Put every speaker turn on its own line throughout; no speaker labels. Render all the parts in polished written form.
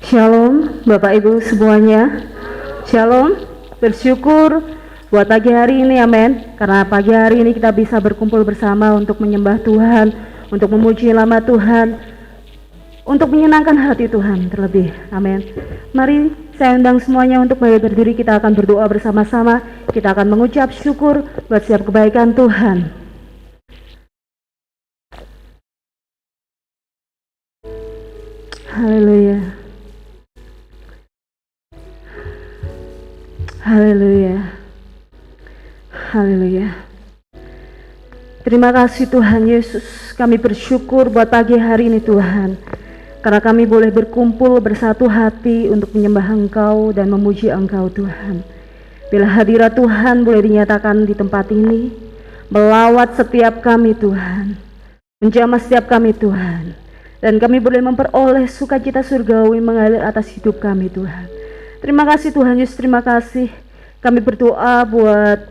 Shalom Bapak Ibu semuanya. Shalom. Bersyukur buat pagi hari ini, amin. Karena pagi hari ini kita bisa berkumpul bersama untuk menyembah Tuhan, untuk memuji nama Tuhan, untuk menyenangkan hati Tuhan terlebih, amin. Mari saya undang semuanya untuk berdiri, kita akan berdoa bersama-sama. Kita akan mengucap syukur buat setiap kebaikan Tuhan. Haleluya. Haleluya. Haleluya. Terima kasih Tuhan Yesus. Kami bersyukur buat pagi hari ini Tuhan, karena kami boleh berkumpul bersatu hati untuk menyembah Engkau dan memuji Engkau Tuhan. Bila hadirat Tuhan boleh dinyatakan di tempat ini, melawat setiap kami Tuhan, menjamah setiap kami Tuhan, dan kami boleh memperoleh sukacita surgawi mengalir atas hidup kami Tuhan. Terima kasih Tuhan Yesus, terima kasih. Kami berdoa buat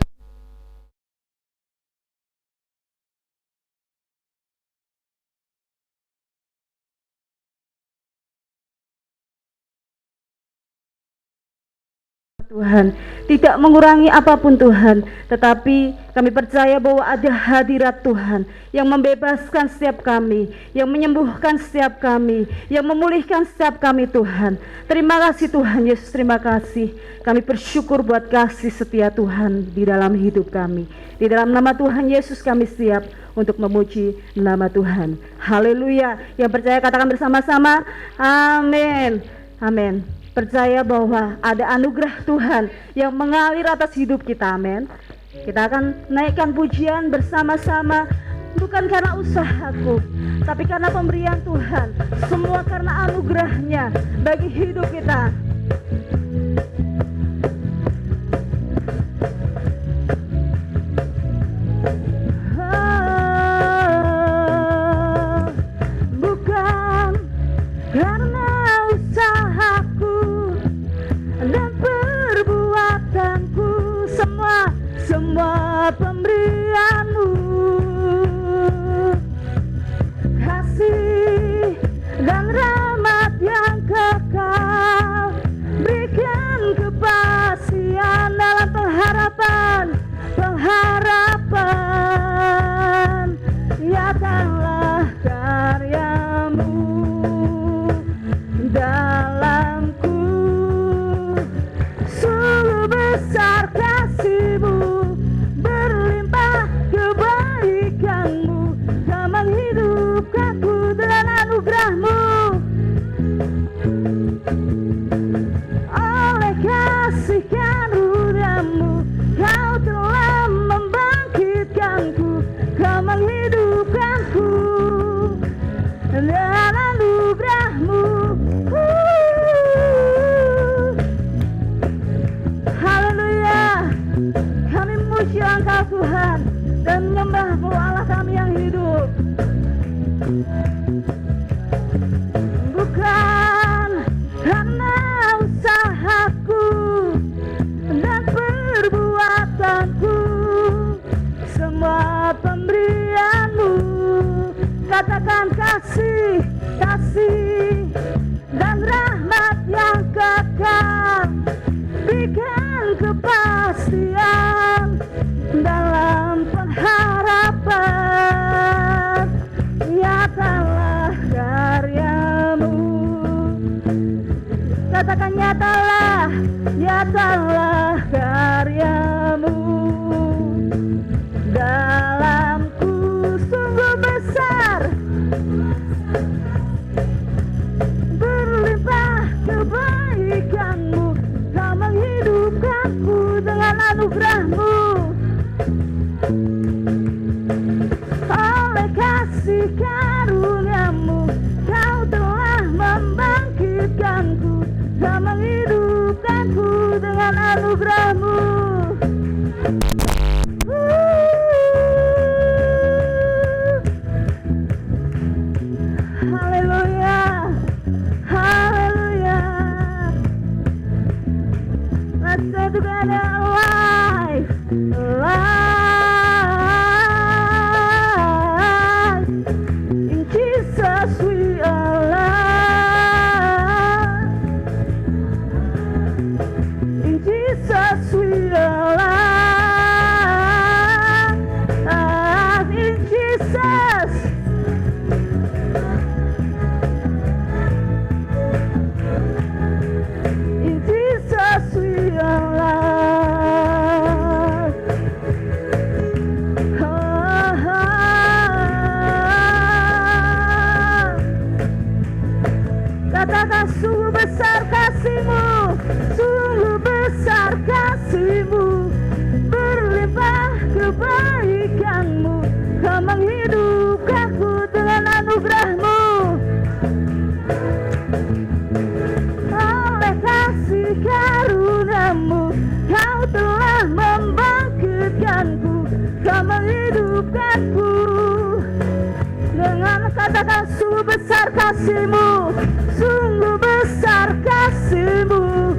Tuhan, tidak mengurangi apapun Tuhan, tetapi kami percaya bahwa ada hadirat Tuhan yang membebaskan setiap kami, yang menyembuhkan setiap kami, yang memulihkan setiap kami Tuhan. Terima kasih Tuhan Yesus, terima kasih. Kami bersyukur buat kasih setia Tuhan di dalam hidup kami. Di dalam nama Tuhan Yesus kami siap untuk memuji nama Tuhan. Haleluya. Yang percaya katakan bersama-sama, amin. Amin. Percaya bahwa ada anugerah Tuhan yang mengalir atas hidup kita, amin. Kita akan naikkan pujian bersama-sama, bukan karena usahaku, tapi karena pemberian Tuhan. Semua karena anugerahnya bagi hidup kita. Bukan karena usahaku dan perbuatanku, semua pemberianmu, kasih dan rahmat yang kekal, berikan kepastian dalam pengharapan, nyatalah karyamu dalamku. Sungguh besar kasih-Mu, berlimpah kebaikan-Mu, Kau menghidupkanku dengan anugerah-Mu. Oleh kasih karunia-Mu, Kau telah membangkitkanku, Kau menghidupkanku dengan anugerah-Mu. Haleluya. Kami memuji Engkau Tuhan dan menyembah-Mu Allah kami yang hidup. Bukan karena usahaku dan perbuatanku, semua pemberian-Mu. Katakan kasih dan rahmat yang kekal, berikan kepastian dalam pengharapan, nyatalah karya-Mu. Katakan nyatalah karya-Mu dalamku. Sungguh besar, berlimpah kebaikan-Mu, Kau menghidupkanku dengan anugerah-Mu. Oleh kasih karunia-Mu, Kau telah membangkitkanku, Kau menghidupkanku dengan anugerah-Mu. Haleluya. Haleluya. Let's go together alive. Alive. mampu. Dengan katakan sungguh besar kasih-Mu, sungguh besar kasih-Mu,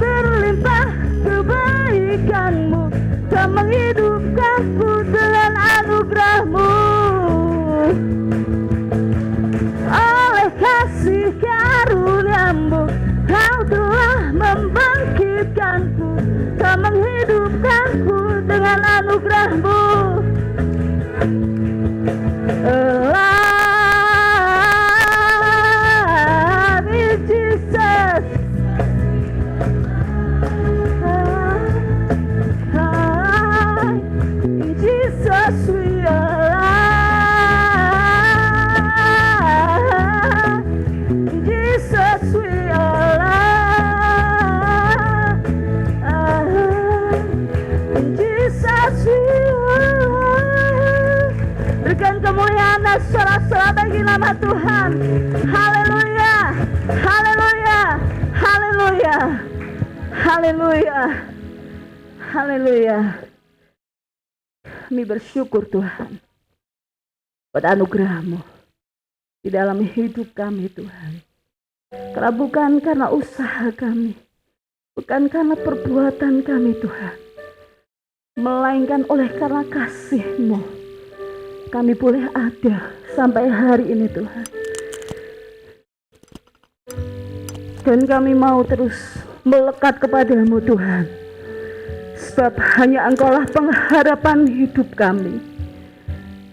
berlimpah kebaikan-Mu, Kau menghidupkanku dengan anugerah-Mu. Oleh kasih karunia-Mu, Kau telah membangkitkanku, Kau menghidupkanku dengan anugerah-Mu. Alive in Jesus. In Jesus we are alive. In Jesus we are alive. In Jesus we are alive. Berikan kemuliaan dan sorak-sorai bagi nama Tuhan. Haleluya, haleluya, haleluya, haleluya, haleluya. Kami bersyukur Tuhan pada anugerah-Mu di dalam hidup kami Tuhan. Karena bukan karena usaha kami, bukan karena perbuatan kami Tuhan, melainkan oleh karena kasih-Mu kami boleh ada sampai hari ini Tuhan. Dan kami mau terus melekat kepadamu Tuhan, sebab hanya Engkaulah pengharapan hidup kami,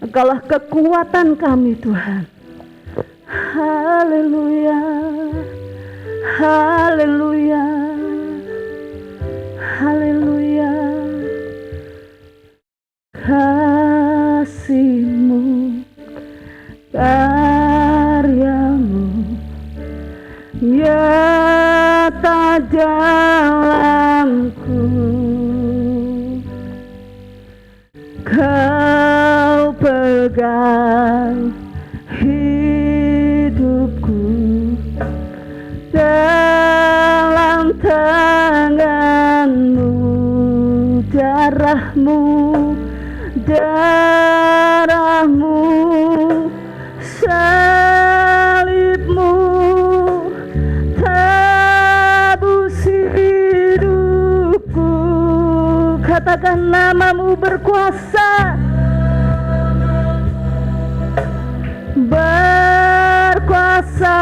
Engkaulah kekuatan kami Tuhan. Haleluya, haleluya, haleluya. Kasih-Mu, karya-Mu nyata dalamku. Kau pegang hidupku dalam tangan-Mu, darah-Mu, darah-Mu, salib-Mu, tebus hidupku. Katakan nama-Mu berkuasa, berkuasa,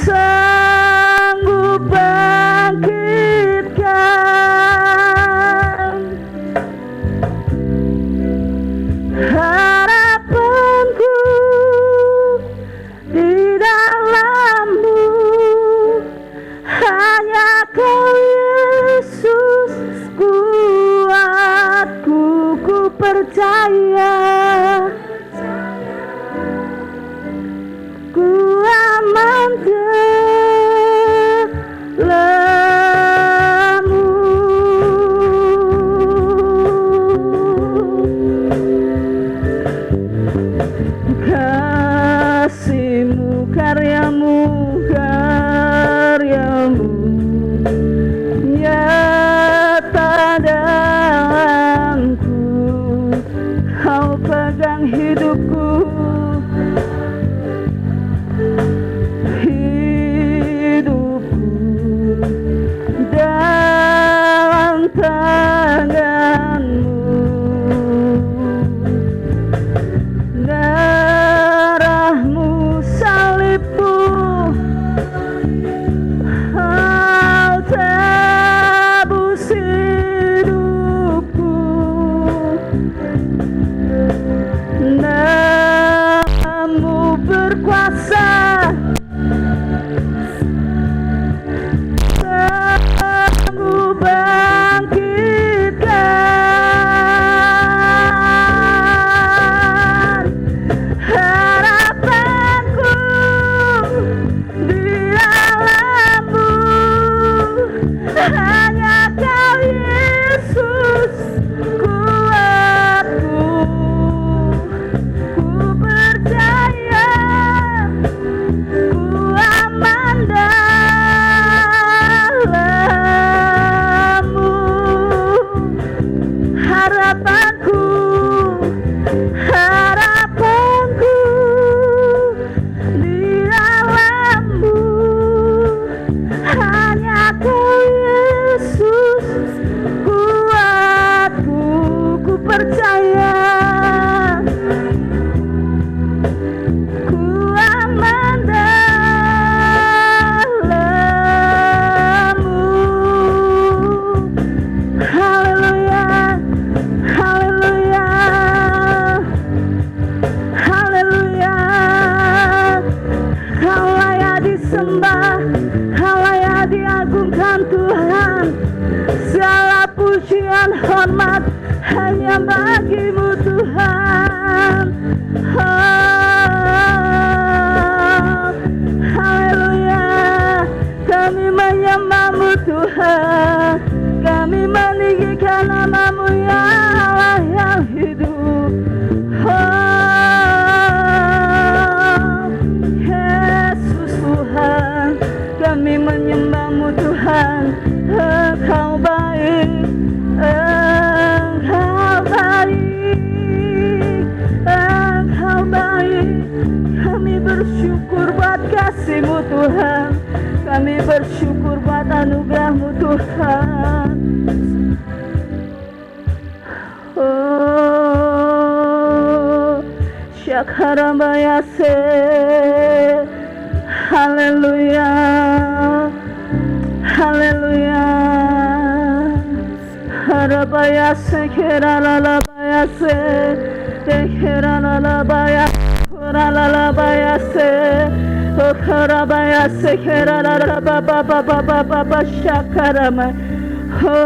sanggup bangkitkan harapanku di dalam-Mu. Hanya Kau Yesus kuatku, ku percaya, ku aman dalam-Mu. Kasih-Mu, karya-Mu, karya-Mu nyata dalamku. Kau pegang hidupku, hidupku dalam tangan-Mu. Darah-Mu, salib-Mu, Kau tebus hidupku. Haleluya, kami menyembah-Mu Tuhan, kami meninggikan nama-Mu ya Allah yang hidup. Yesus Tuhan, kami menyembah-Mu Tuhan, Engkau baik, Engkau baik, Engkau baik. Kami bersyukur buat kasih-Mu Tuhan, kami bersyukur buat anugerah-Mu Tuhan. Oh, Syakarabayase, haleluya, haleluya. Harabayase, keralalabayase, keralalabayase, keralalabayase, oh karabayase, keralalabayase, syakaramay. Oh,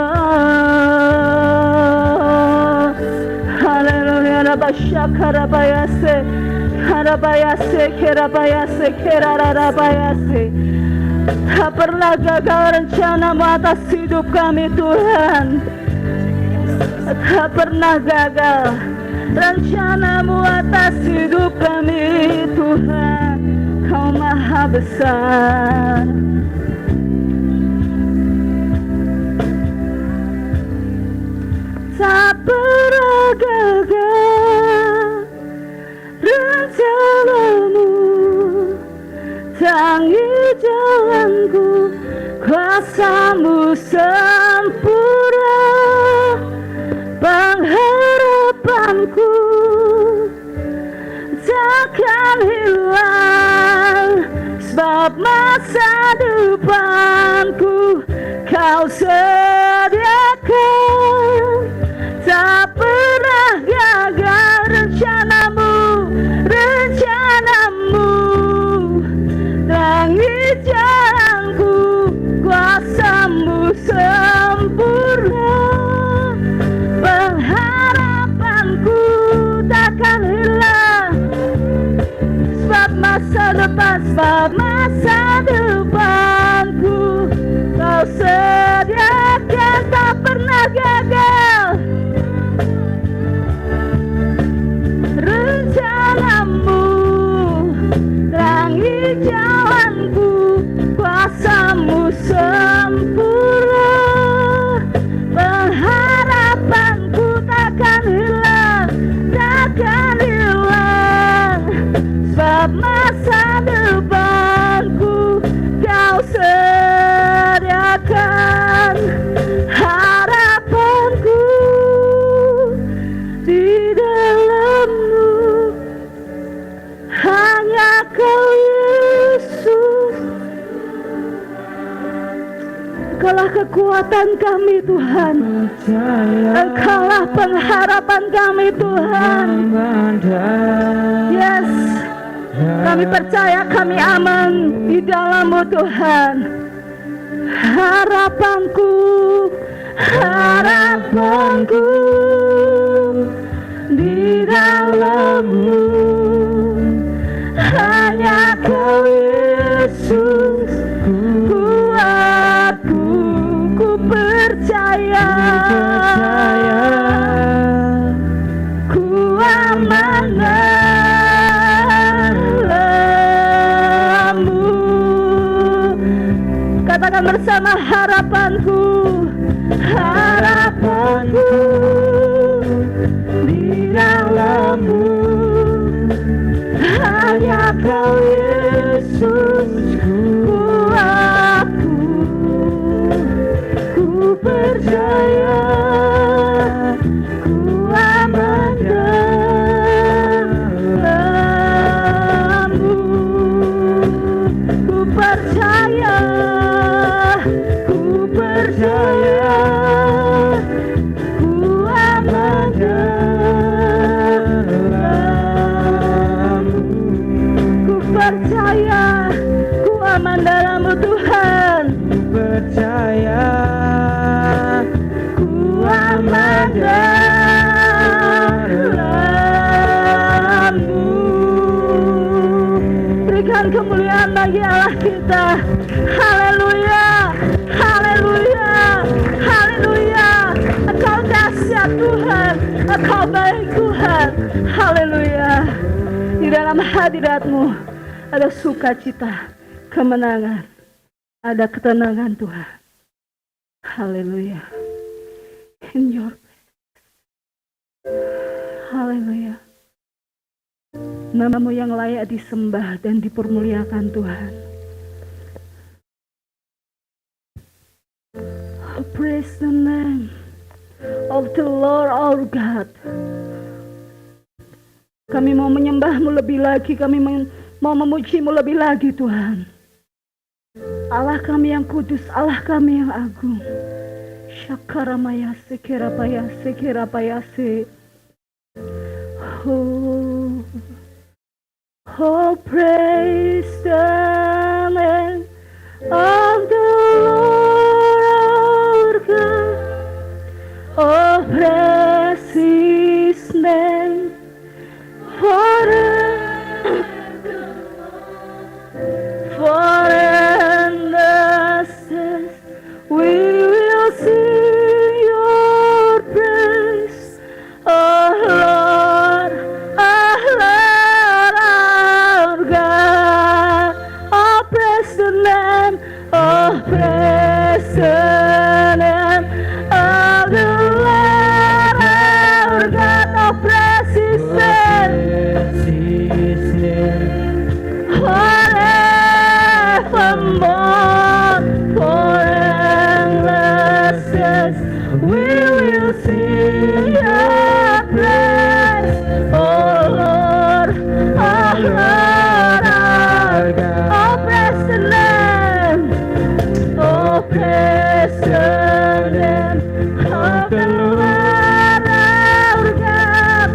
haleluya, rabashakarabayase, karabayase, kerabayase, keralalabayase. Tak pernah gagal rencana-Mu atas hidup kami Tuhan. Tak pernah gagal rencana-Mu atas hidup kami Tuhan. Kau maha besar. Tak pernah gagal rencana-Mu, tangi jalanku, kuasa-Mu sempurna, pengharapanku takkan hilang, sebab masa depanku Kau sediakan. Tak pernah gagal rencana-Mu, rencana-Mu, langit jalanku, kuasa-Mu sempurna, pengharapanku takkan hilang, sebab masa depanku Kau sediakan. Tak pernah gagal rencana-Mu, langit jalanku, kuasa-Mu sempurna, pengharapanku takkan hilang, takkan hilang, sebab masa depanku Kau sediakan. Harapanku di dalam-Mu, hanya Kau Yesus. Engkaulah kekuatan kami Tuhan, Engkaulah pengharapan kami Tuhan. Yes, kami percaya, kami aman di dalam-Mu Tuhan. Harapanku, harapanku di dalam-Mu, hanya Kau Yesus. Kuatku, ku percaya, ku aman dalam-Mu. Katakan bersama, harapanku, harapanku di dalam-Mu, hanya Kau Yesus. Kuatku, ku percaya, ku aman dalam-Mu. Ku percaya, ku percaya, ku dan kemuliaan bagi Allah kita. Haleluya, haleluya, haleluya. Engkau dahsyat Tuhan, Engkau baik Tuhan. Haleluya. Di dalam hadirat-Mu ada sukacita, kemenangan, ada ketenangan Tuhan. Haleluya. In your haleluya. Nama-Mu yang layak disembah dan dipermuliakan Tuhan. Oh, praise the name of the Lord our God. Kami mau menyembah-Mu lebih lagi, kami mau memuji-Mu lebih lagi Tuhan. Allah kami yang kudus, Allah kami yang agung. Shakaramaya sekirapaya sekirapayase. Oh, oh, praise the name of the Lord God. Oh, praise His name forever. We will sing your praise, oh Lord, our God. Oh, praise the name, oh, praise the name of the Lord, our God. Oh, praise His name, forevermore, forever. We will sing your praise, oh Lord, oh Lord, our God. Oh, praise the name, oh, praise the name of the Lord, our God.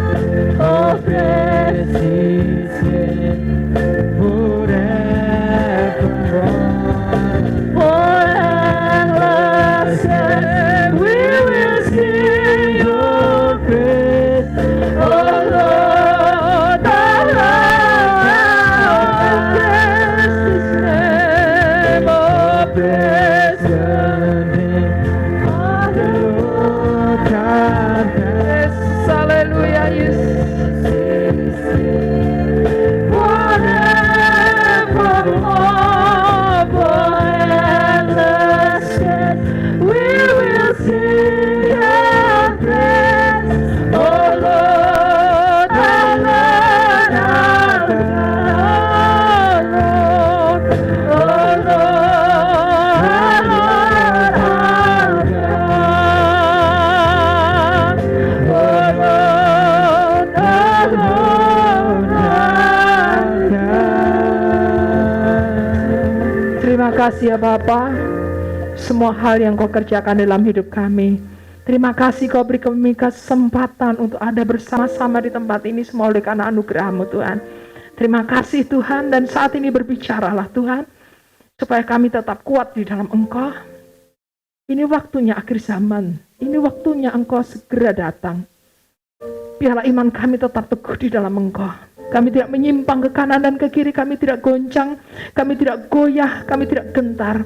Oh, praise His name forevermore.
Terima kasih ya Bapa, semua hal yang Kau kerjakan dalam hidup kami. Terima kasih Kau beri kami kesempatan untuk ada bersama-sama di tempat ini semua oleh karena anugerah-Mu Tuhan. Terima kasih Tuhan, dan saat ini berbicaralah Tuhan, supaya kami tetap kuat di dalam Engkau. Ini waktunya akhir zaman, ini waktunya Engkau segera datang. Biarlah iman kami tetap teguh di dalam Engkau. Kami tidak menyimpang ke kanan dan ke kiri, kami tidak goncang, kami tidak goyah, kami tidak gentar.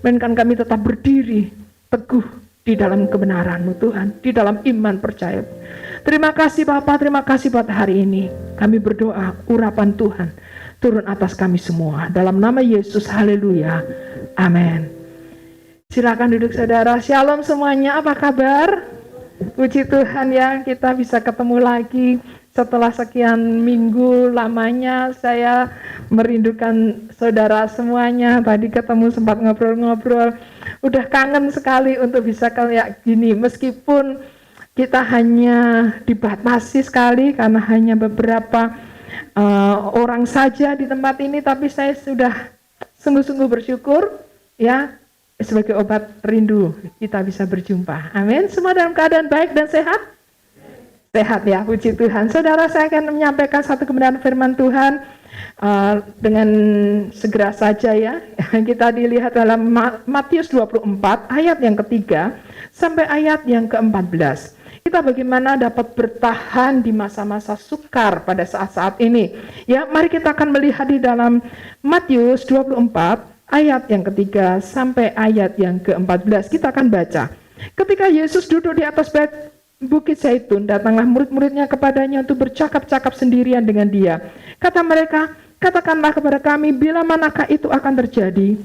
Melainkan kami tetap berdiri teguh di dalam kebenaran-Mu Tuhan, di dalam iman percaya. Terima kasih Bapa, terima kasih buat hari ini. Kami berdoa, urapan Tuhan turun atas kami semua. Dalam nama Yesus, haleluya, amin. Silakan duduk saudara. Shalom semuanya, apa kabar? Puji Tuhan ya, kita bisa ketemu lagi. Setelah sekian minggu lamanya saya merindukan saudara semuanya. Tadi ketemu sempat ngobrol-ngobrol. Udah kangen sekali untuk bisa kayak gini. Meskipun kita hanya dibatasi sekali karena hanya beberapa orang saja di tempat ini. Tapi saya sudah sungguh-sungguh bersyukur ya. Sebagai obat rindu kita bisa berjumpa. Amin. Semua dalam keadaan baik dan sehat. Sehat ya, puji Tuhan. Saudara, saya akan menyampaikan satu kebenaran firman Tuhan dengan segera saja ya. Kita dilihat dalam Matius 24 ayat yang ketiga sampai ayat yang ke-14. Kita bagaimana dapat bertahan di masa-masa sukar pada saat-saat ini. Ya, mari kita akan melihat di dalam Matius 24 ayat yang ketiga sampai ayat yang ke-14. Kita akan baca. Ketika Yesus duduk di atas Bukit Zaitun, datanglah murid-muridnya kepadanya untuk bercakap-cakap sendirian dengan dia. Kata mereka, katakanlah kepada kami, bila manakah itu akan terjadi?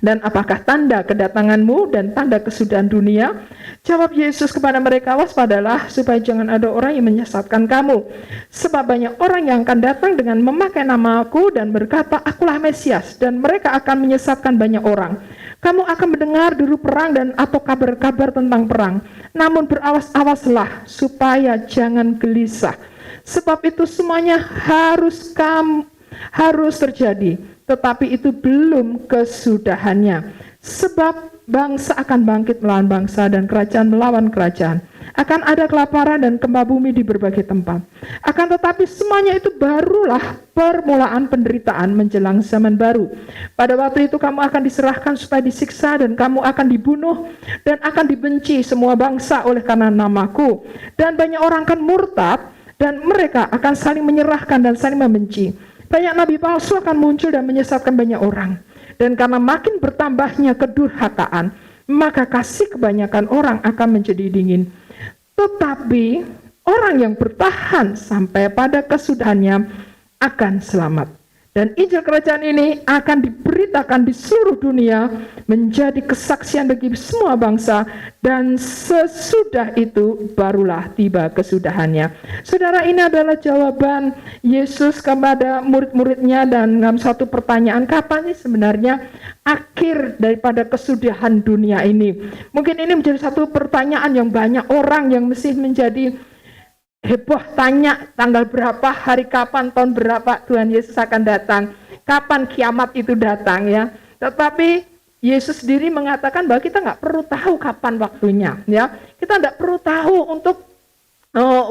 Dan apakah tanda kedatanganmu dan tanda kesudahan dunia? Jawab Yesus kepada mereka, waspadalah supaya jangan ada orang yang menyesatkan kamu. Sebab banyak orang yang akan datang dengan memakai namaku dan berkata, akulah Mesias. Dan mereka akan menyesatkan banyak orang. Kamu akan mendengar deru perang dan atau kabar-kabar tentang perang. Namun berawas-awaslah supaya jangan gelisah. Sebab itu semuanya harus terjadi, tetapi itu belum kesudahannya. Sebab bangsa akan bangkit melawan bangsa dan kerajaan melawan kerajaan. Akan ada kelaparan dan gempa bumi di berbagai tempat. Akan tetapi semuanya itu barulah permulaan penderitaan menjelang zaman baru. Pada waktu itu kamu akan diserahkan supaya disiksa dan kamu akan dibunuh dan akan dibenci semua bangsa oleh karena namaku. Dan banyak orang akan murtad dan mereka akan saling menyerahkan dan saling membenci. Banyak nabi palsu akan muncul dan menyesatkan banyak orang. Dan karena makin bertambahnya kedurhakaan, maka kasih kebanyakan orang akan menjadi dingin. Tetapi orang yang bertahan sampai pada kesudahannya akan selamat. Dan Injil kerajaan ini akan diberitakan di seluruh dunia menjadi kesaksian bagi semua bangsa, dan sesudah itu barulah tiba kesudahannya. Saudara, ini adalah jawaban Yesus kepada murid-muridnya dan dalam satu pertanyaan, kapan sih sebenarnya akhir daripada kesudahan dunia ini? Mungkin ini menjadi satu pertanyaan yang banyak orang yang mesti menjadi heboh tanya, tanggal berapa, hari kapan, tahun berapa Tuhan Yesus akan datang, kapan kiamat itu datang ya. Tetapi Yesus sendiri mengatakan bahwa kita nggak perlu tahu kapan waktunya ya. Kita nggak perlu tahu untuk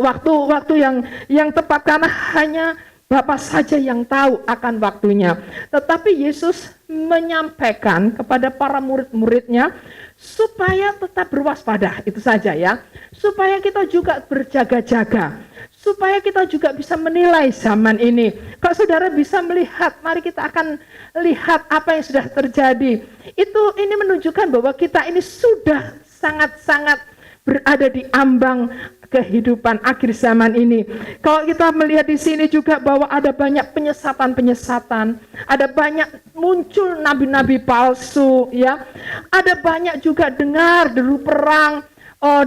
waktu yang tepat, karena hanya Bapa saja yang tahu akan waktunya. Tetapi Yesus menyampaikan kepada para murid-muridnya supaya tetap berwaspada, itu saja ya. Supaya kita juga berjaga-jaga, supaya kita juga bisa menilai zaman ini. Kalau saudara bisa melihat, mari kita akan lihat apa yang sudah terjadi. Ini menunjukkan bahwa kita ini sudah sangat-sangat berada di ambang kehidupan akhir zaman ini. Kalau kita melihat di sini juga bahwa ada banyak penyesatan-penyesatan, ada banyak muncul nabi-nabi palsu, ya. Ada banyak juga dengar deru perang,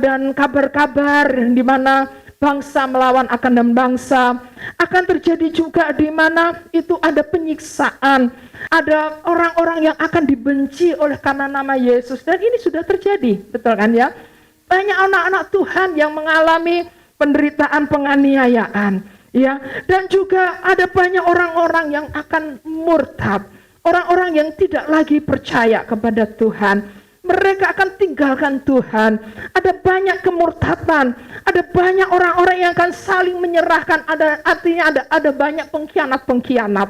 dan kabar-kabar di mana bangsa melawan akan bangsa. Akan terjadi juga di mana itu ada penyiksaan, ada orang-orang yang akan dibenci oleh karena nama Yesus, dan ini sudah terjadi, betul kan ya? Banyak anak-anak Tuhan yang mengalami penderitaan penganiayaan, ya, dan juga ada banyak orang-orang yang akan murtad, orang-orang yang tidak lagi percaya kepada Tuhan. Mereka akan tinggalkan Tuhan. Ada banyak kemurtatan, ada banyak orang-orang yang akan saling menyerahkan. Artinya ada banyak pengkhianat-pengkhianat.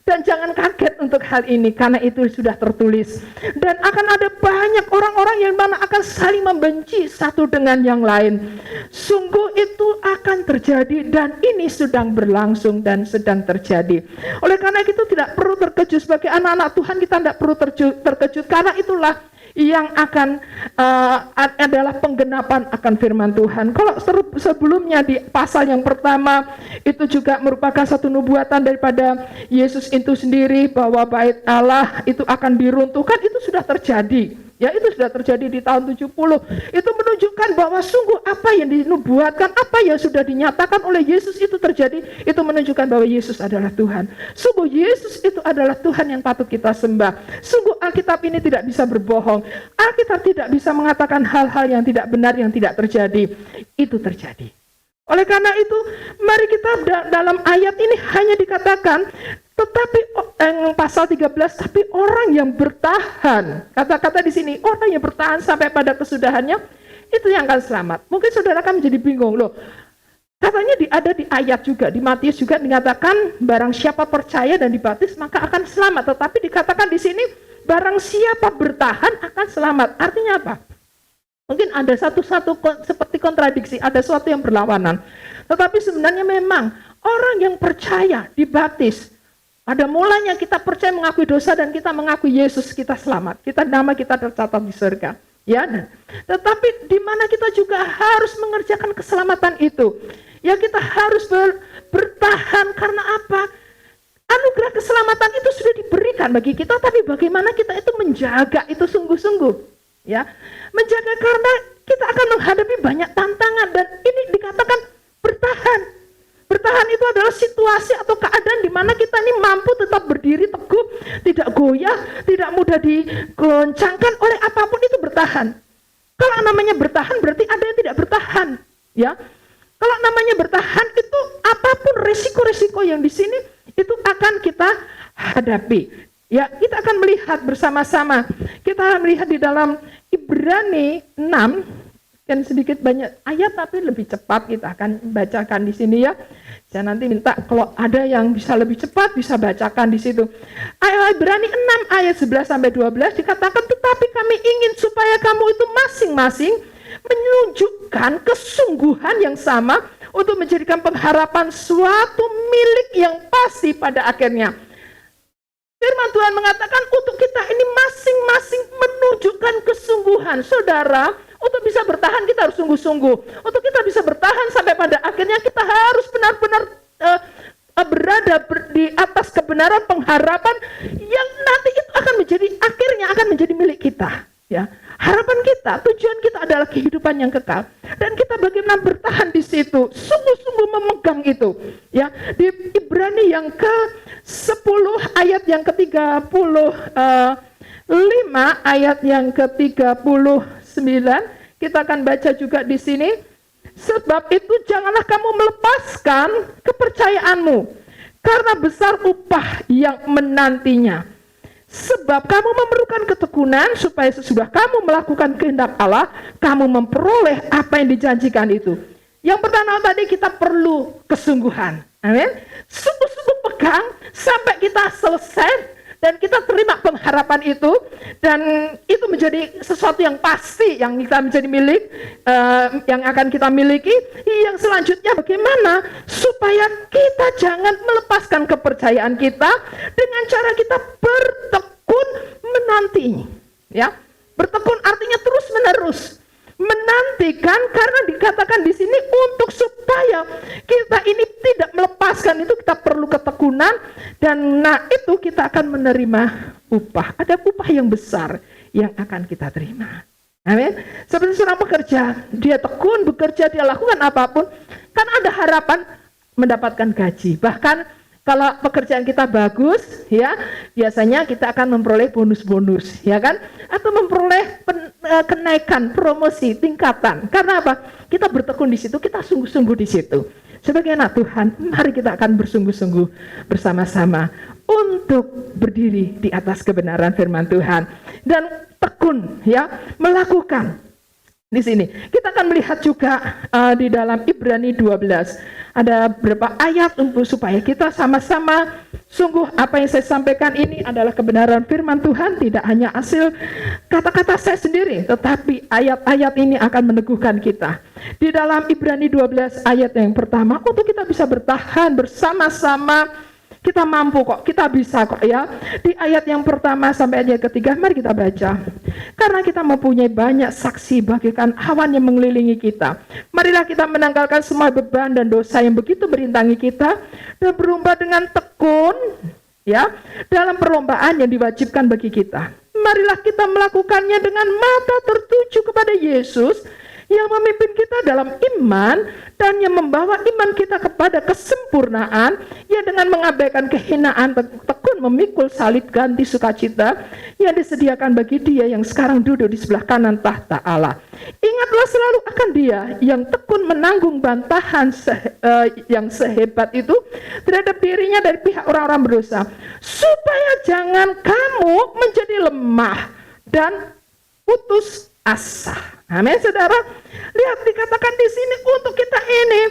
Dan jangan kaget untuk hal ini, karena itu sudah tertulis. Dan akan ada banyak orang-orang yang mana akan saling membenci satu dengan yang lain. Sungguh itu akan terjadi, dan ini sedang berlangsung dan sedang terjadi. Oleh karena itu tidak perlu terkejut sebagai anak-anak Tuhan, kita tidak perlu terkejut, karena itulah yang akan adalah penggenapan akan firman Tuhan. Kalau sebelumnya di pasal yang pertama itu juga merupakan satu nubuatan daripada Yesus itu sendiri, bahwa bait Allah itu akan diruntuhkan, itu sudah terjadi. Ya, itu sudah terjadi di tahun 70. Itu menunjukkan bahwa sungguh apa yang dinubuatkan, apa yang sudah dinyatakan oleh Yesus itu terjadi. Itu menunjukkan bahwa Yesus adalah Tuhan. Sungguh Yesus itu adalah Tuhan yang patut kita sembah. Sungguh Alkitab ini tidak bisa berbohong. Alkitab tidak bisa mengatakan hal-hal yang tidak benar, yang tidak terjadi. Itu terjadi. Oleh karena itu, mari kita dalam ayat ini hanya dikatakan, tetapi pasal 13, tapi orang yang bertahan, kata-kata di sini, orang yang bertahan sampai pada kesudahannya, itu yang akan selamat. Mungkin saudara akan menjadi bingung, loh, katanya ada di ayat juga, di Matius juga dikatakan, barang siapa percaya dan dibaptis maka akan selamat. Tetapi dikatakan di sini, barang siapa bertahan akan selamat. Artinya apa? Mungkin ada seperti kontradiksi, ada sesuatu yang berlawanan. Tetapi sebenarnya memang orang yang percaya dibaptis, pada mulanya kita percaya mengakui dosa dan kita mengakui Yesus, kita selamat. Nama kita tercatat di surga. Ya, tetapi di mana kita juga harus mengerjakan keselamatan itu. Ya, kita harus bertahan karena apa? Anugerah keselamatan itu sudah diberikan bagi kita, tapi bagaimana kita itu menjaga itu sungguh-sungguh, ya, menjaga karena kita akan menghadapi banyak tantangan dan ini dikatakan bertahan. Bertahan itu adalah situasi atau keadaan di mana kita ini mampu tetap berdiri teguh, tidak goyah, tidak mudah digoncangkan oleh apapun, itu bertahan. Kalau namanya bertahan berarti ada yang tidak bertahan, ya. Kalau namanya bertahan itu apapun resiko-resiko yang di sini itu akan kita hadapi. Ya, kita akan melihat bersama-sama. Kita akan melihat di dalam Ibrani 6, kan sedikit banyak ayat tapi lebih cepat kita akan bacakan di sini ya. Saya nanti minta kalau ada yang bisa lebih cepat bisa bacakan di situ. Ibrani 6 ayat 11 sampai 12 dikatakan, tetapi kami ingin supaya kamu itu masing-masing menunjukkan kesungguhan yang sama untuk menjadikan pengharapan suatu milik yang pasti pada akhirnya. Firman Tuhan mengatakan untuk kita ini masing-masing menunjukkan kesungguhan. Saudara, untuk bisa bertahan kita harus sungguh-sungguh. Untuk kita bisa bertahan sampai pada akhirnya kita harus benar-benar berada di atas kebenaran pengharapan yang nanti itu akan menjadi akhirnya akan menjadi milik kita. Ya, harapan kita, tujuan kita adalah kehidupan yang kekal dan kita bagaimana bertahan di situ, sungguh-sungguh memegang itu. Ya, di Ibrani yang ke-10 ayat yang ke-35 ayat yang ke-39 kita akan baca juga di sini. Sebab itu janganlah kamu melepaskan kepercayaanmu karena besar upah yang menantinya. Sebab kamu memerlukan ketekunan supaya sesudah kamu melakukan kehendak Allah, kamu memperoleh apa yang dijanjikan itu. Yang pertama tadi kita perlu kesungguhan. Amin. Sungguh-sungguh pegang sampai kita selesai dan kita terima pengharapan itu, dan itu menjadi sesuatu yang pasti yang kita menjadi milik, yang akan kita miliki. Yang selanjutnya bagaimana supaya kita jangan melepaskan kepercayaan kita dengan cara kita bertekun menanti, ya. Bertekun artinya terus menerus menantikan, karena dikatakan di sini untuk supaya kita ini tidak melepaskan itu kita perlu ketekunan, dan itu kita akan menerima upah. Ada upah yang besar yang akan kita terima. Amin. Seperti seorang pekerja, dia tekun bekerja, dia lakukan apapun, kan ada harapan mendapatkan gaji. Bahkan kalau pekerjaan kita bagus, ya, biasanya kita akan memperoleh bonus-bonus, ya kan? Atau memperoleh kenaikan, promosi, tingkatan. Karena apa? Kita bertekun di situ, kita sungguh-sungguh di situ. Sebagai anak Tuhan, mari kita akan bersungguh-sungguh bersama-sama untuk berdiri di atas kebenaran firman Tuhan dan tekun, ya, melakukan. Di sini kita akan melihat juga di dalam Ibrani 12 ada beberapa ayat untuk supaya kita sama-sama sungguh apa yang saya sampaikan ini adalah kebenaran firman Tuhan, tidak hanya hasil kata-kata saya sendiri, tetapi ayat-ayat ini akan meneguhkan kita. Di dalam Ibrani 12 ayat yang pertama, untuk kita bisa bertahan bersama-sama, kita mampu kok, kita bisa kok, ya. Di ayat yang pertama sampai ayat ketiga, mari kita baca. Karena kita mempunyai banyak saksi bagaikan awan yang mengelilingi kita. Marilah kita menanggalkan semua beban dan dosa yang begitu merintangi kita dan berlomba dengan tekun, ya, dalam perlombaan yang diwajibkan bagi kita. Marilah kita melakukannya dengan mata tertuju kepada Yesus yang memimpin kita dalam iman dan yang membawa iman kita kepada kesempurnaan, ya, dengan mengabaikan kehinaan, tekun memikul salib ganti sukacita yang disediakan bagi Dia yang sekarang duduk di sebelah kanan tahta Allah. Ingatlah selalu akan Dia yang tekun menanggung bantahan yang sehebat itu terhadap dirinya dari pihak orang-orang berdosa, supaya jangan kamu menjadi lemah dan putus asa. Amin, saudara. Lihat dikatakan di sini untuk kita ini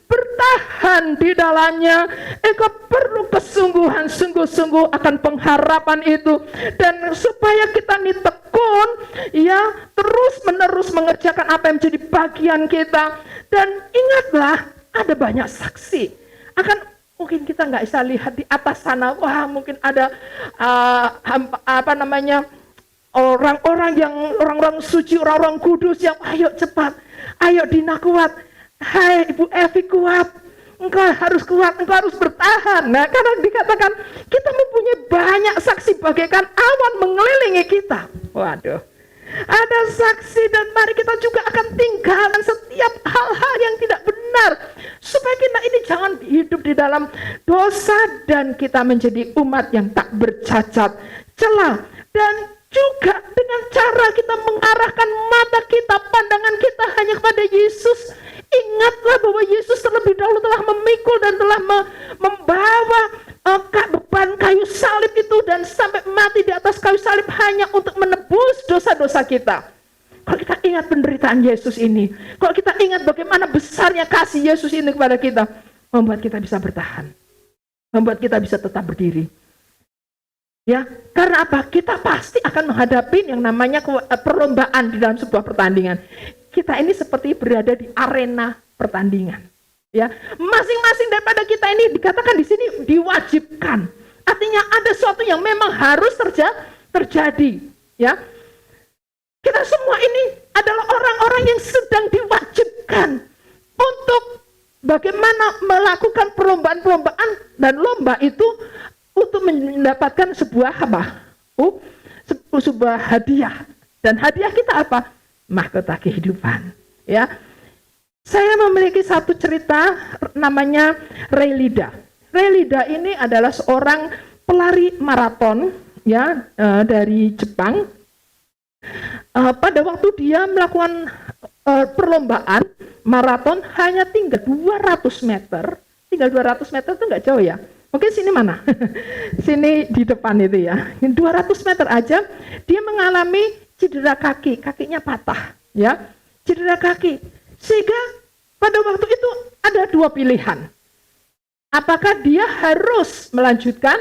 bertahan di dalamnya. Engkau perlu kesungguhan, sungguh-sungguh akan pengharapan itu. Dan supaya kita ini tekun, ya, terus-menerus mengerjakan apa yang menjadi bagian kita. Dan ingatlah, ada banyak saksi. Mungkin kita nggak bisa lihat di atas sana, wah mungkin ada orang-orang suci, orang-orang kudus yang ayo cepat, ayo Dina kuat, hai Ibu Evi kuat, engkau harus kuat, engkau harus bertahan. Nah, karena dikatakan kita mempunyai banyak saksi bagaikan awan mengelilingi kita. Waduh, ada saksi, dan mari kita juga akan tinggalkan setiap hal-hal yang tidak benar, supaya kita ini jangan hidup di dalam dosa dan kita menjadi umat yang tak bercacat celah. Dan juga dengan cara kita mengarahkan mata kita, pandangan kita hanya kepada Yesus. Ingatlah bahwa Yesus terlebih dahulu telah memikul dan telah membawa beban kayu salib itu, dan sampai mati di atas kayu salib hanya untuk menebus dosa-dosa kita. Kalau kita ingat penderitaan Yesus ini, kalau kita ingat bagaimana besarnya kasih Yesus ini kepada kita, membuat kita bisa bertahan, membuat kita bisa tetap berdiri. Ya, karena apa? Kita pasti akan menghadapi yang namanya perlombaan di dalam sebuah pertandingan. Kita ini seperti berada di arena pertandingan. Ya, masing-masing daripada kita ini dikatakan di sini diwajibkan. Artinya ada sesuatu yang memang harus terjadi. Ya, kita semua ini adalah orang-orang yang sedang diwajibkan untuk bagaimana melakukan perlombaan-perlombaan, dan lomba itu untuk mendapatkan sebuah sebuah hadiah. Dan hadiah kita apa? Mahkota kehidupan. Ya, saya memiliki satu cerita namanya Relida. Relida ini adalah seorang pelari maraton, ya, dari Jepang. Pada waktu dia melakukan perlombaan maraton hanya tinggal 200 meter. Tinggal 200 meter itu nggak jauh ya. Mungkin sini mana? Sini di depan itu ya. 200 meter aja dia mengalami cedera kaki, kakinya patah, ya. Cedera kaki. Sehingga pada waktu itu ada dua pilihan. Apakah dia harus melanjutkan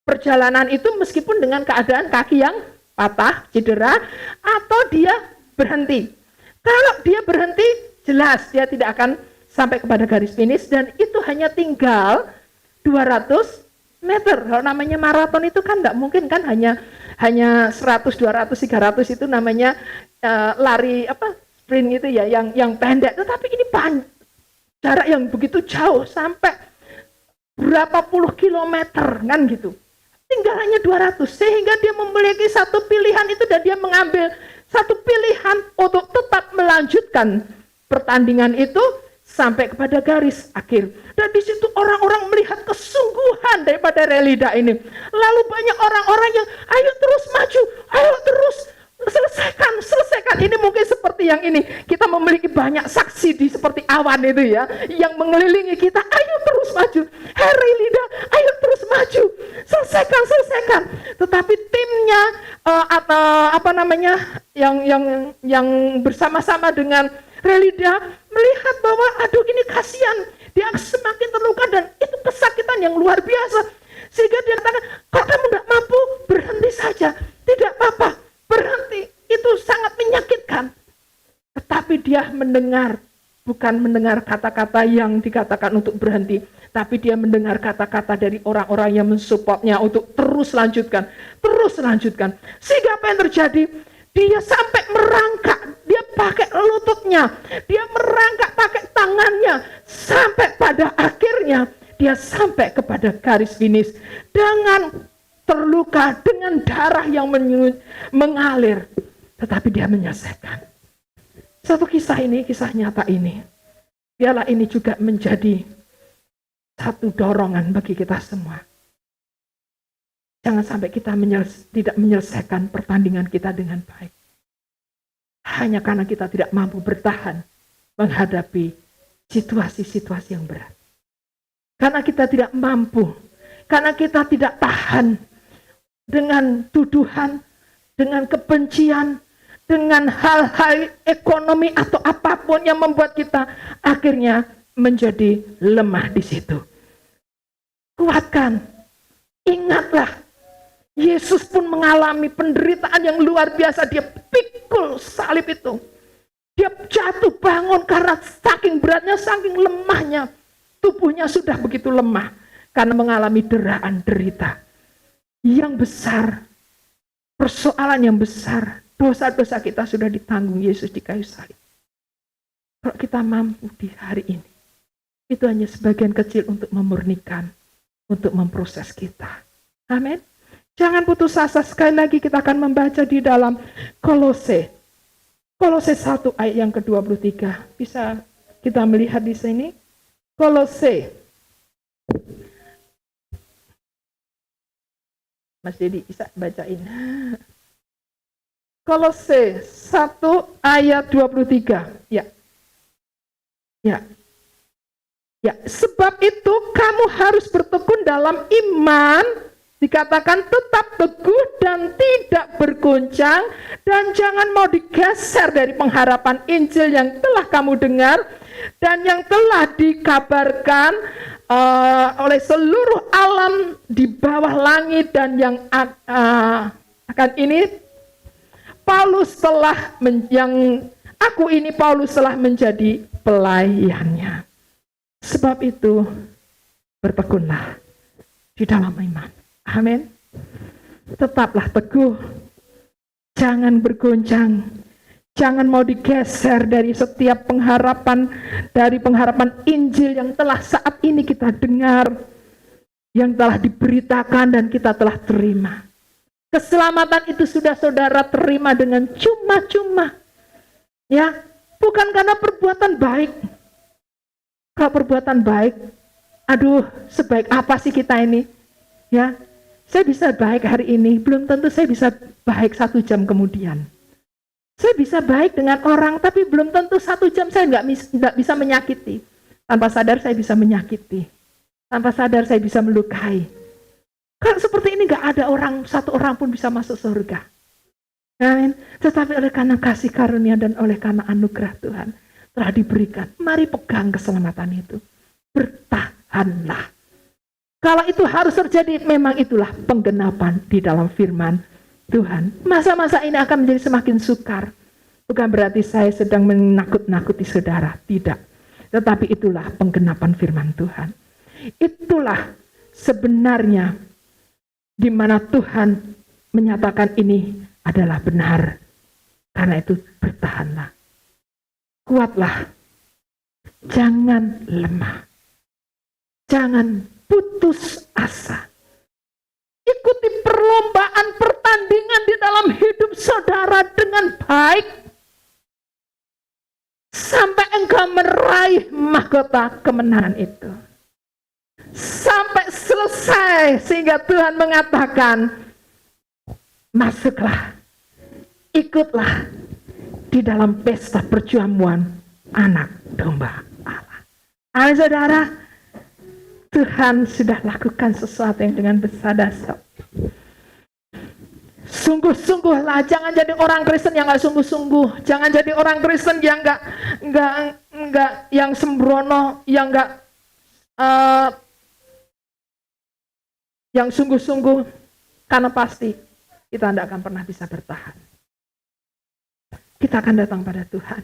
perjalanan itu meskipun dengan keadaan kaki yang patah, cedera, atau dia berhenti. Kalau dia berhenti, jelas dia tidak akan sampai kepada garis finish, dan itu hanya tinggal 200 meter. Kalau namanya maraton itu kan tidak mungkin kan hanya 100, 200, 300 itu namanya lari sprint itu ya, yang pendek. Tetapi ini jarak yang begitu jauh sampai berapa puluh kilometer kan gitu. Tinggal hanya 200, sehingga dia memiliki satu pilihan itu, dan dia mengambil satu pilihan untuk tetap melanjutkan pertandingan itu sampai kepada garis akhir. Dan di situ orang-orang melihat kesungguhan daripada Relida ini. Lalu banyak orang-orang yang ayo terus maju, ayo terus selesaikan. Ini mungkin seperti yang ini. Kita memiliki banyak saksi di seperti awan itu ya, yang mengelilingi kita. Ayo terus maju. Hey Relida, ayo terus maju. Selesaikan. Tetapi timnya yang bersama-sama dengan Relida melihat bahwa aduh ini kasihan, dia semakin terluka dan itu kesakitan yang luar biasa. Sehingga dia katakan, kalau kamu tidak mampu, berhenti saja. Tidak apa-apa, berhenti. Itu sangat menyakitkan. Tetapi dia mendengar, bukan mendengar kata-kata yang dikatakan untuk berhenti, tapi dia mendengar kata-kata dari orang-orang yang mensupportnya untuk terus lanjutkan. Sehingga apa yang terjadi? Dia sampai merangkak, dia pakai lututnya, dia merangkak pakai tangannya, sampai pada akhirnya dia sampai kepada garis finish dengan terluka, dengan darah yang mengalir, tetapi dia menyelesaikan. Satu kisah ini, kisah nyata ini, biarlah ini juga menjadi satu dorongan bagi kita semua. Jangan sampai kita tidak menyelesaikan pertandingan kita dengan baik. Hanya karena kita tidak mampu bertahan menghadapi situasi-situasi yang berat. Karena kita tidak mampu, karena kita tidak tahan dengan tuduhan, dengan kebencian, dengan hal-hal ekonomi atau apapun yang membuat kita akhirnya menjadi lemah di situ. Kuatkan. Ingatlah, Yesus pun mengalami penderitaan yang luar biasa. Dia pikul salib itu. Dia jatuh bangun karena saking beratnya, saking lemahnya. Tubuhnya sudah begitu lemah karena mengalami deraan derita yang besar. Persoalan yang besar. Dosa-dosa kita sudah ditanggung Yesus di kayu salib. Kalau kita mampu di hari ini, itu hanya sebagian kecil untuk memurnikan, untuk memproses kita. Amin. Jangan putus asa. Sekali lagi kita akan membaca di dalam Kolose 1 ayat yang ke-23. Bisa kita melihat di sini. Kolose. Mas Dedi bisa bacain. Kolose 1 ayat 23. Ya. Sebab itu kamu harus bertekun dalam iman. Dikatakan tetap teguh dan tidak bergoncang, dan jangan mau digeser dari pengharapan Injil yang telah kamu dengar dan yang telah dikabarkan oleh seluruh alam di bawah langit, dan yang akan ini Paulus telah Paulus telah menjadi pelayannya. Sebab itu bertekunlah di dalam iman. Amin. Tetaplah teguh. Jangan bergoncang. Jangan mau digeser dari setiap pengharapan, dari pengharapan Injil yang telah saat ini kita dengar, yang telah diberitakan dan kita telah terima. Keselamatan itu sudah saudara terima dengan cuma-cuma. Ya, bukan karena perbuatan baik. Kalau perbuatan baik, aduh, sebaik apa sih kita ini? Ya, saya bisa baik hari ini, belum tentu saya bisa baik 1 jam kemudian. Saya bisa baik dengan orang, tapi belum tentu 1 jam saya nggak bisa menyakiti. Tanpa sadar saya bisa menyakiti. Tanpa sadar saya bisa melukai. Kalau seperti ini nggak ada satu orang pun bisa masuk surga. Amin. Tetapi oleh karena kasih karunia dan oleh karena anugerah Tuhan telah diberikan, mari pegang keselamatan itu. Bertahanlah. Kalau itu harus terjadi, memang itulah penggenapan di dalam firman Tuhan. Masa-masa ini akan menjadi semakin sukar. Bukan berarti saya sedang menakut-nakuti saudara. Tidak. Tetapi itulah penggenapan firman Tuhan. Itulah sebenarnya di mana Tuhan menyatakan ini adalah benar. Karena itu bertahanlah. Kuatlah. Jangan lemah. Jangan putus asa. Ikuti perlombaan, pertandingan di dalam hidup saudara dengan baik. Sampai engkau meraih mahkota kemenangan itu. Sampai selesai sehingga Tuhan mengatakan, masuklah, ikutlah di dalam pesta perjamuan anak domba Allah. Amin saudara. Tuhan sudah lakukan sesuatu yang dengan besar dasar. Sungguh-sungguhlah, jangan jadi orang Kristen yang nggak sungguh-sungguh, jangan jadi orang Kristen yang nggak yang sembrono, yang nggak yang sungguh-sungguh, karena pasti kita tidak akan pernah bisa bertahan. Kita akan datang pada Tuhan.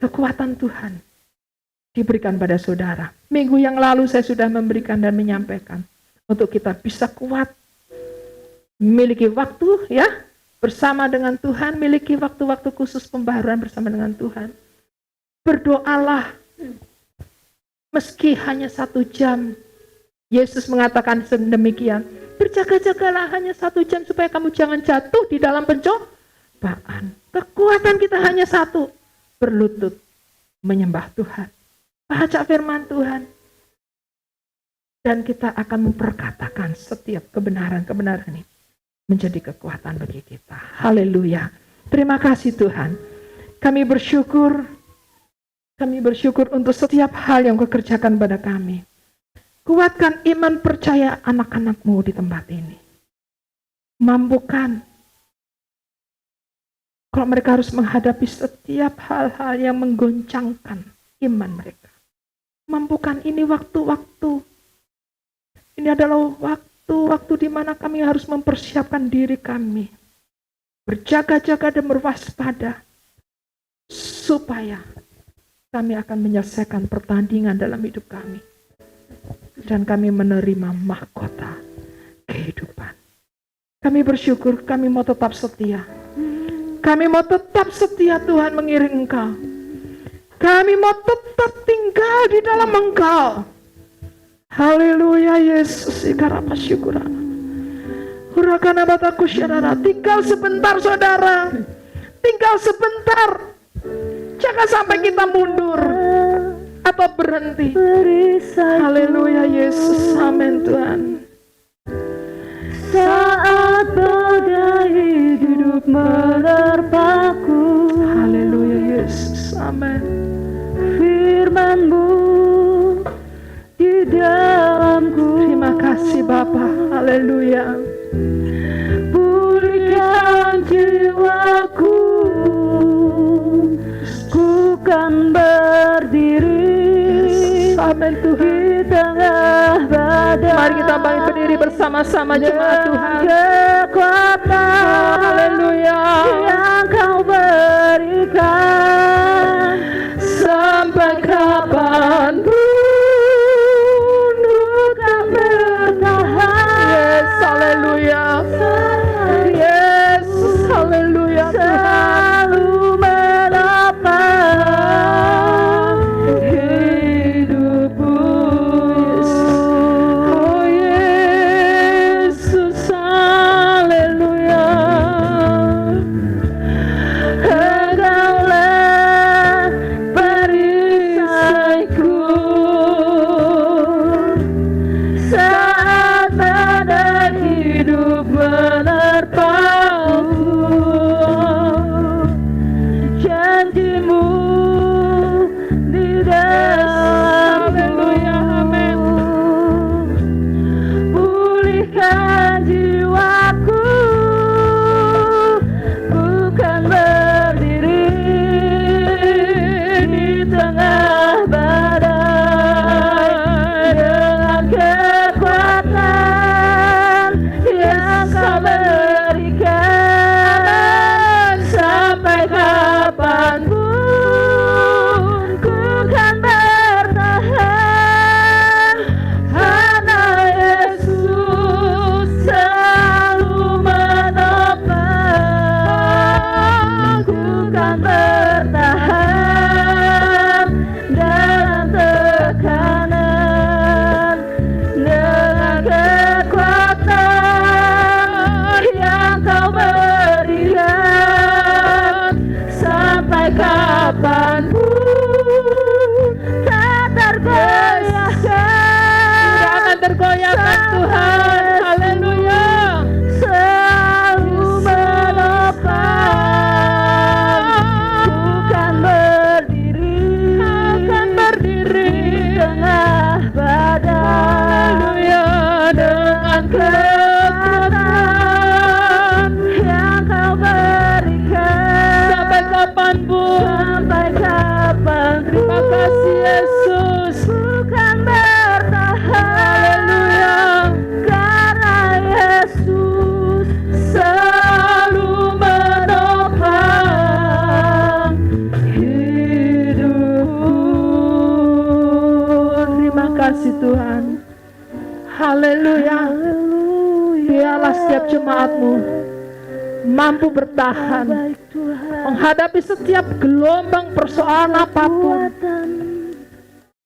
Kekuatan Tuhan diberikan pada saudara. Minggu yang lalu saya sudah memberikan dan menyampaikan untuk kita bisa kuat, memiliki waktu ya bersama dengan Tuhan, miliki waktu-waktu khusus pembaharuan bersama dengan Tuhan. Berdoalah meski hanya 1 jam. Yesus mengatakan sedemikian, berjaga-jagalah hanya 1 jam supaya kamu jangan jatuh di dalam pencobaan. Kekuatan kita hanya 1, berlutut menyembah Tuhan. Baca firman Tuhan. Dan kita akan memperkatakan setiap kebenaran-kebenaran ini menjadi kekuatan bagi kita. Haleluya. Terima kasih Tuhan. Kami bersyukur untuk setiap hal yang Kau kerjakan pada kami. Kuatkan iman percaya anak-anak-Mu di tempat ini. Mampukan. Kalau mereka harus menghadapi setiap hal-hal yang menggoncangkan iman mereka. Mampukan ini waktu-waktu. Ini adalah waktu-waktu di mana kami harus mempersiapkan diri kami. Berjaga-jaga dan berwaspada. Supaya kami akan menyelesaikan pertandingan dalam hidup kami. Dan kami menerima mahkota kehidupan. Kami bersyukur, kami mau tetap setia. Kami mau tetap setia Tuhan mengiring Engkau. Kami mau tetap tinggal di dalam Engkau. Haleluya Yesus. Ikarapa syukuran. Hurakana bataku syarara. Tinggal sebentar saudara. Tinggal sebentar. Jangan sampai kita mundur atau berhenti. Haleluya Yesus. Amin Tuhan.
Saat badai hidup menerpaku,
Haleluya Yesus. Amin.
firman-Mu di dalamku.
Terima kasih Bapa. Haleluya.
Pulihkan jiwaku, ku kan berdiri
Amin Tuhan.
di tengah badai.
Mari kita berdiri bersama-sama jemaat Tuhan.
Kekuatan
Haleluya.
yang Kau berikan,
Sampai kapan
ku kan bertahan.
Yes, haleluya. Yesus, haleluya Tuhan.
Selalu menopang hidupku.
Oh Yesus, haleluya.
Engkaulah perisaiku saat badai hidup menerpaku. Janji-Mu di dalamku. Pulihkan jiwaku, bukan berdiri di tengah badai. Dengan kekuatan yang Kau berikan, sampai kapanpun ku kan bertahan. Karena Yesus selalu menopang, ku kan bertahan dalam tekanan. Dengan kekuatan yang Kau berikan, sampai kapanpun tak tergoyahkan.
Tidak akan tergoyahkan Tuhan. Haleluya.
Selalu menopang, bukan berdiri di tengah badai.
Haleluya. Dengan
Kekuatan yang Kau berikan,
sampai kapanpun.
sampai kapan.
Terima kasih Yesus.
Bukan bertahan.
Haleluya.
Karena Yesus selalu menopang hidupku.
Terima kasih Tuhan. Haleluya. Biarlah setiap jemaat-Mu mampu bertahan
Baik Tuhan,
menghadapi setiap gelombang persoalan apapun.
kekuatan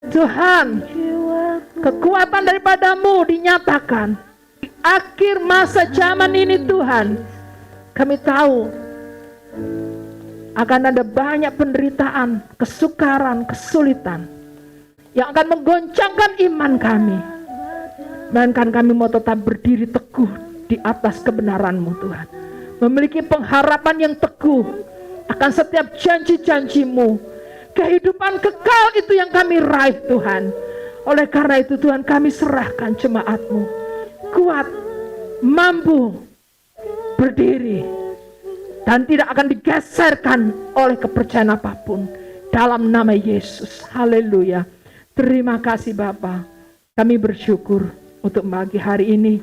Tuhan,
jiwaku.
kekuatan daripada-Mu dinyatakan di akhir masa zaman ini Tuhan. Kami tahu akan ada banyak penderitaan, kesukaran, kesulitan yang akan menggoncangkan iman kami. Melainkan kami mau tetap berdiri teguh di atas kebenaran-Mu Tuhan. Memiliki pengharapan yang teguh akan setiap janji-janji-Mu. Kehidupan kekal itu yang kami raih Tuhan. Oleh karena itu Tuhan, kami serahkan jemaat-Mu. Kuat, mampu, berdiri, dan tidak akan digeserkan oleh kepercayaan apapun. Dalam nama Yesus. Haleluya. Terima kasih Bapa. Kami bersyukur untuk pagi hari ini.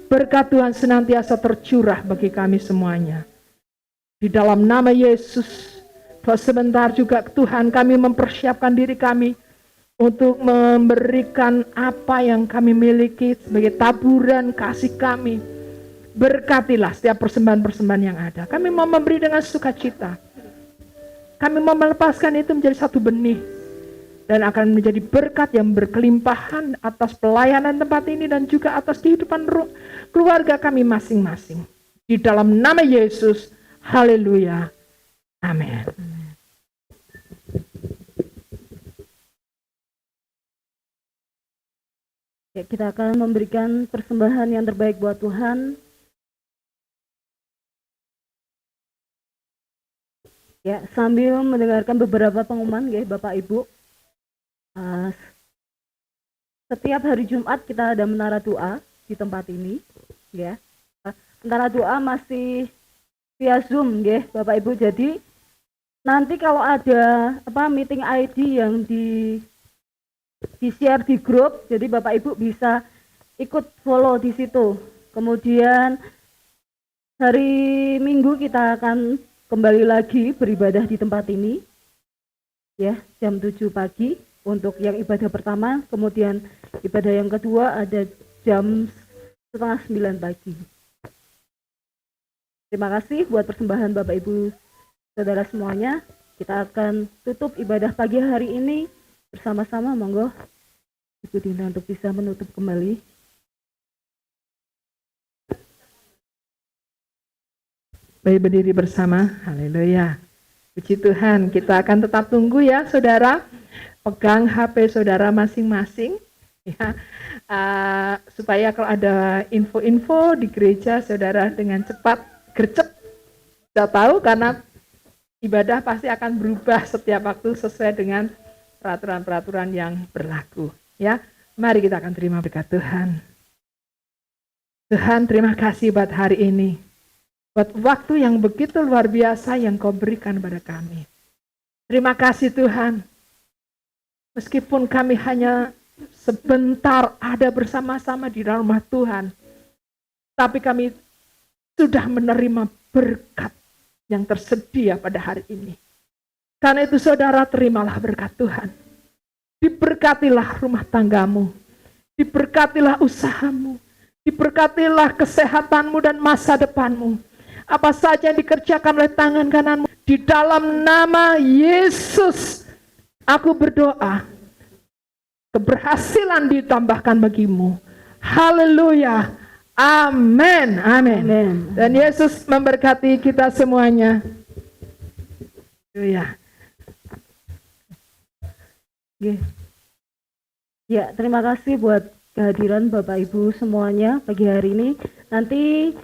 Berkat Tuhan senantiasa tercurah bagi kami semuanya. Di dalam nama Yesus, sebentar juga Tuhan kami mempersiapkan diri kami untuk memberikan apa yang kami miliki sebagai taburan kasih kami. Berkatilah setiap persembahan-persembahan yang ada. Kami mau memberi dengan sukacita. Kami mau melepaskan itu menjadi satu benih dan akan menjadi berkat yang berkelimpahan atas pelayanan tempat ini dan juga atas kehidupan keluarga kami masing-masing. Di dalam nama Yesus, haleluya, amin.
Ya, kita akan memberikan persembahan yang terbaik buat Tuhan. Ya, sambil mendengarkan beberapa pengumuman ya Bapak Ibu. Setiap hari Jumat kita ada menara doa di tempat ini, ya. Menara doa masih via Zoom, ya, Bapak Ibu. Jadi nanti kalau ada meeting ID yang di-share di grup, jadi Bapak Ibu bisa ikut follow di situ. Kemudian hari Minggu kita akan kembali lagi beribadah di tempat ini, ya, jam 7 pagi. Untuk yang ibadah pertama, kemudian ibadah yang kedua ada jam 8:30 pagi. Terima kasih buat persembahan Bapak Ibu Saudara semuanya. Kita akan tutup ibadah pagi hari ini bersama-sama. Monggo Ibu Dina untuk bisa menutup kembali.
Baik, berdiri bersama. Haleluya. Puji Tuhan, kita akan tetap tunggu ya saudara. Pegang HP saudara masing-masing ya, supaya kalau ada info-info di gereja saudara dengan cepat gercep sudah tahu, karena ibadah pasti akan berubah setiap waktu sesuai dengan peraturan-peraturan yang berlaku ya. Mari kita akan terima berkat Tuhan. Tuhan, terima kasih buat hari ini, buat waktu yang begitu luar biasa yang Kau berikan pada kami. Terima kasih Tuhan. Meskipun kami hanya sebentar ada bersama-sama di dalam rumah Tuhan, tapi kami sudah menerima berkat yang tersedia pada hari ini. Karena itu saudara, terimalah berkat Tuhan. Diberkatilah rumah tanggamu, diberkatilah usahamu, diberkatilah kesehatanmu dan masa depanmu. Apa saja yang dikerjakan oleh tangan kananmu, di dalam nama Yesus aku berdoa, keberhasilan ditambahkan bagimu. Haleluya. Amin. Amin. Dan Yesus memberkati kita semuanya. Haleluya.
Ya, terima kasih buat kehadiran Bapak Ibu semuanya pagi hari ini. Nanti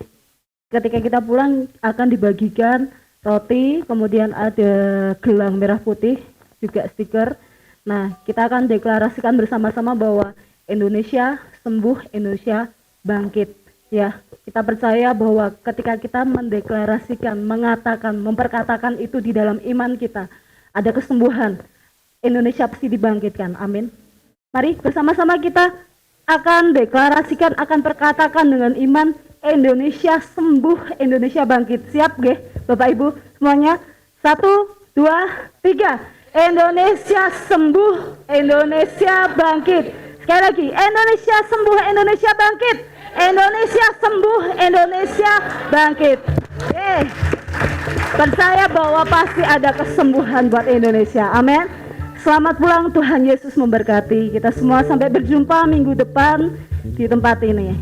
ketika kita pulang akan dibagikan roti, kemudian ada gelang merah putih, juga stiker. Nah, kita akan deklarasikan bersama-sama bahwa Indonesia sembuh, Indonesia bangkit. Ya, kita percaya bahwa ketika kita mendeklarasikan, mengatakan, memperkatakan itu di dalam iman kita, ada kesembuhan. Indonesia pasti dibangkitkan. Amin. Mari bersama-sama kita akan deklarasikan, akan perkatakan dengan iman, Indonesia sembuh, Indonesia bangkit. Siap, nggih, Bapak Ibu semuanya? 1, 2, 3. Indonesia sembuh, Indonesia bangkit. Sekali lagi, Indonesia sembuh, Indonesia bangkit. Indonesia sembuh, Indonesia bangkit. Percaya bahwa pasti ada kesembuhan buat Indonesia. Amin. Selamat pulang, Tuhan Yesus memberkati kita semua. Sampai berjumpa minggu depan di tempat ini.